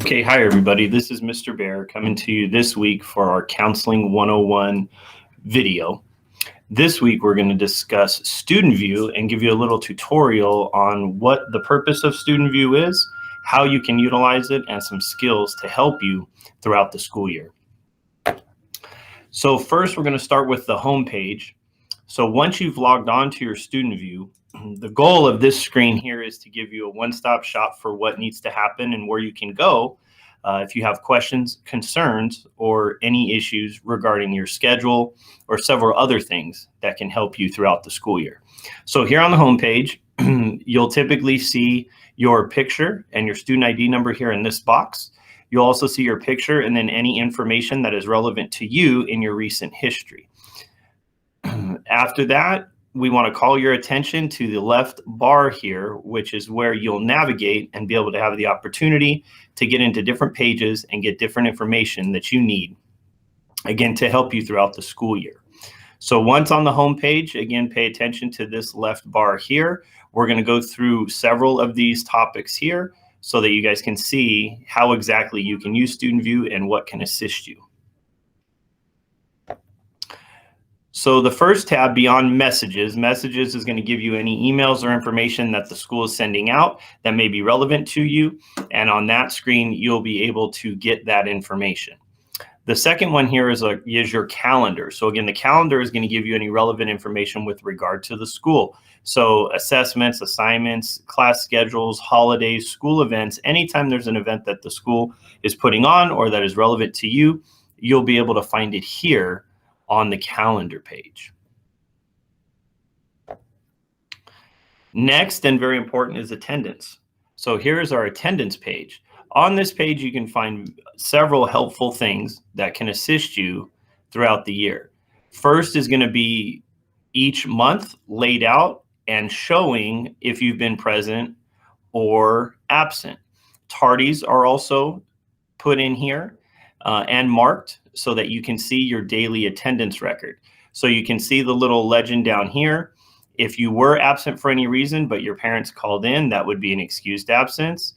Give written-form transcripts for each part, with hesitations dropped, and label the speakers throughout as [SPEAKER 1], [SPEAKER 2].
[SPEAKER 1] Okay, hi everybody. This is Mr. Bear coming to you this week for our Counseling 101 video. This week we're going to discuss StudentVUE and give you a little tutorial on what the purpose of StudentVUE is, how you can utilize it, and some skills to help you throughout the school year. So first we're going to start with the home page. So once you've logged on to your StudentVUE, the goal of this screen here is to give you a one-stop shop for what needs to happen and where you can go if you have questions, concerns, or any issues regarding your schedule or several other things that can help you throughout the school year. So here on the home page, you'll typically see your picture and your student ID number here in this box. You'll also see your picture and then any information that is relevant to you in your recent history. After that, we want to call your attention to the left bar here, which is where you'll navigate and be able to have the opportunity to get into different pages and get different information that you need, again, to help you throughout the school year. So once on the home page, again, pay attention to this left bar here. We're going to go through several of these topics here so that you guys can see how exactly you can use StudentVUE and what can assist you. So the first tab, beyond messages is going to give you any emails or information that the school is sending out that may be relevant to you. And on that screen, you'll be able to get that information. The second one here is your calendar. So again, the calendar is going to give you any relevant information with regard to the school. So assessments, assignments, class schedules, holidays, school events, anytime there's an event that the school is putting on or that is relevant to you, you'll be able to find it here on the calendar page. Next, and very important, is attendance. So here's our attendance page. On this page, you can find several helpful things that can assist you throughout the year. First is going to be each month laid out and showing if you've been present or absent. Tardies are also put in here and marked so that you can see your daily attendance record. So you can see the little legend down here. If you were absent for any reason, but your parents called in, that would be an excused absence.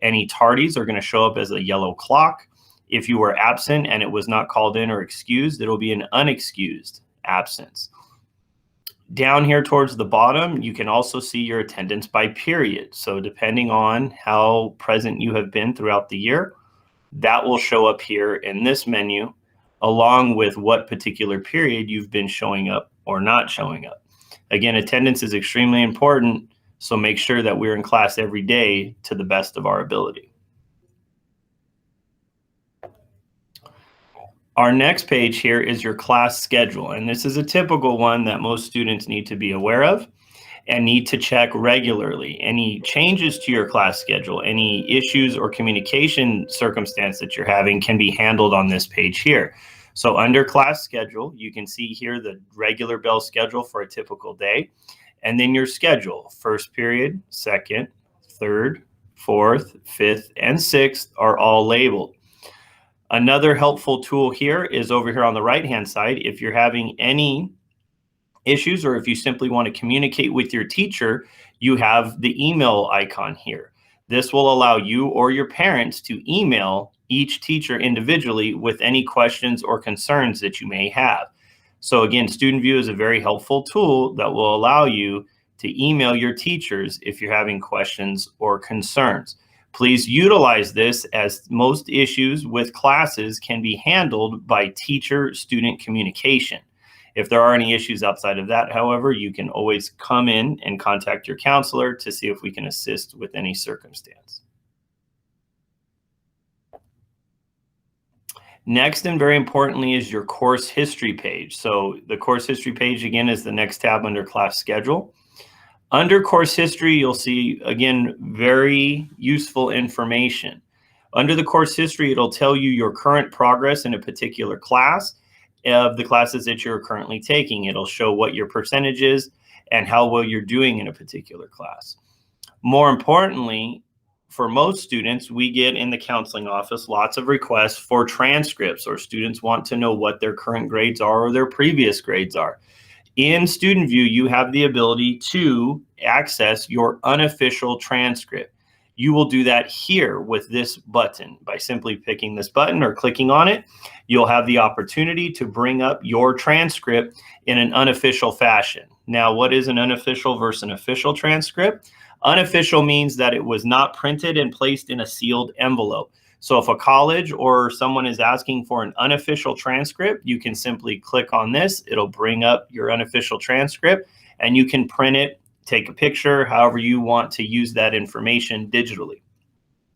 [SPEAKER 1] Any tardies are going to show up as a yellow clock. If you were absent and it was not called in or excused, it'll be an unexcused absence. Down here towards the bottom, you can also see your attendance by period. So depending on how present you have been throughout the year, that will show up here in this menu, along with what particular period you've been showing up or not showing up. Again, attendance is extremely important, so make sure that we're in class every day to the best of our ability. Our next page here is your class schedule, and this is a typical one that most students need to be aware of and need to check regularly. Any changes to your class schedule, any issues or communication circumstance that you're having can be handled on this page here. So under class schedule, you can see here the regular bell schedule for a typical day, and then your schedule. First period, second, third, fourth, fifth, and sixth are all labeled. Another helpful tool here is over here on the right-hand side. If you're having any issues or if you simply want to communicate with your teacher, you have the email icon here. This will allow you or your parents to email each teacher individually with any questions or concerns that you may have. So again, StudentVUE is a very helpful tool that will allow you to email your teachers if you're having questions or concerns. Please utilize this, as most issues with classes can be handled by teacher-student communication. If there are any issues outside of that, however, you can always come in and contact your counselor to see if we can assist with any circumstance. Next, and very importantly, is your course history page. So the course history page, again, is the next tab under class schedule. Under course history, you'll see, again, very useful information. Under the course history, it'll tell you your current progress in a particular class of the classes that you're currently taking. It'll show what your percentage is and how well you're doing in a particular class. More importantly, for most students, we get in the counseling office lots of requests for transcripts, or students want to know what their current grades are or their previous grades are. In StudentVUE, you have the ability to access your unofficial transcript. You will do that here with this button. By simply picking this button or clicking on it, you'll have the opportunity to bring up your transcript in an unofficial fashion. Now, what is an unofficial versus an official transcript? Unofficial means that it was not printed and placed in a sealed envelope. So if a college or someone is asking for an unofficial transcript, you can simply click on this. It'll bring up your unofficial transcript and you can print it, take a picture, however you want to use that information digitally.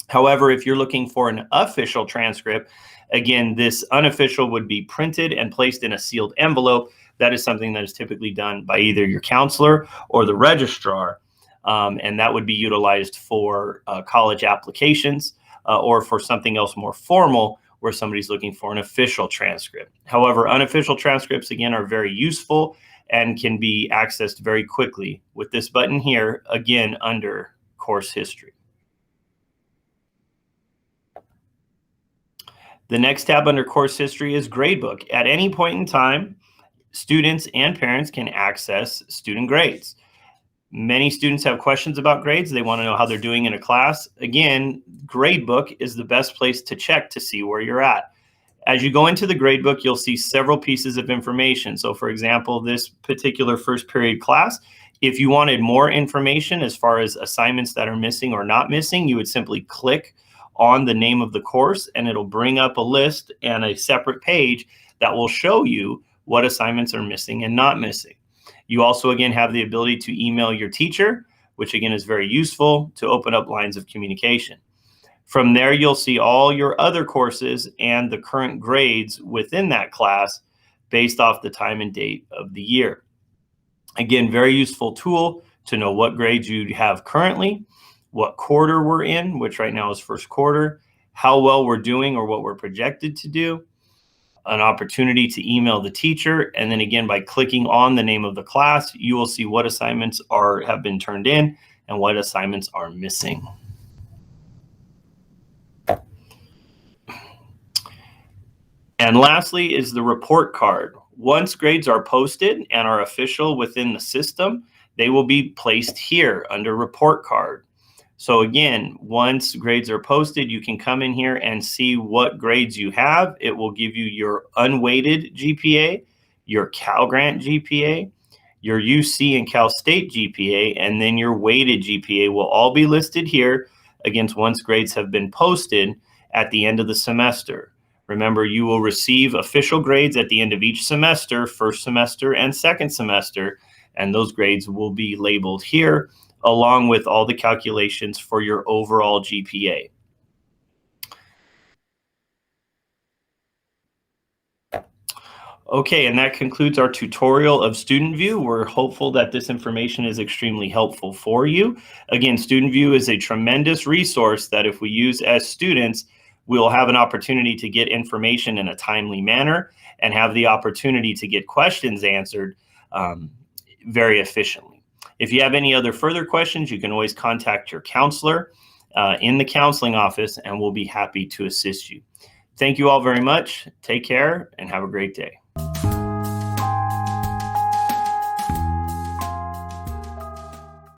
[SPEAKER 1] However, if you're looking for an official transcript, again, this unofficial would be printed and placed in a sealed envelope. That is something that is typically done by either your counselor or the registrar, and that would be utilized for college applications or for something else more formal where somebody's looking for an official transcript. However, unofficial transcripts, again, are very useful and can be accessed very quickly with this button here, again, under course history. The next tab under course history is Gradebook. At any point in time, students and parents can access student grades. Many students have questions about grades. They want to know how they're doing in a class. Again, Gradebook is the best place to check to see where you're at. As you go into the gradebook, you'll see several pieces of information. So for example, this particular first period class, if you wanted more information as far as assignments that are missing or not missing, you would simply click on the name of the course and it'll bring up a list and a separate page that will show you what assignments are missing and not missing. You also, again, have the ability to email your teacher, which again is very useful to open up lines of communication. From there, you'll see all your other courses and the current grades within that class based off the time and date of the year. Again, very useful tool to know what grades you have currently, what quarter we're in, which right now is first quarter, how well we're doing or what we're projected to do, an opportunity to email the teacher, and then again, by clicking on the name of the class, you will see what assignments have been turned in and what assignments are missing. And lastly is the report card. Once grades are posted and are official within the system, they will be placed here under report card. So again, once grades are posted, you can come in here and see what grades you have. It will give you your unweighted GPA, your Cal Grant GPA, your UC and Cal State GPA, and then your weighted GPA will all be listed here against once grades have been posted at the end of the semester. Remember, you will receive official grades at the end of each semester, first semester and second semester, and those grades will be labeled here along with all the calculations for your overall GPA. Okay, and that concludes our tutorial of StudentVUE. We're hopeful that this information is extremely helpful for you. Again, StudentVUE is a tremendous resource that if we use as students, we'll have an opportunity to get information in a timely manner and have the opportunity to get questions answered very efficiently. If you have any other further questions, you can always contact your counselor in the counseling office, and we'll be happy to assist you. Thank you all very much. Take care and have a great day.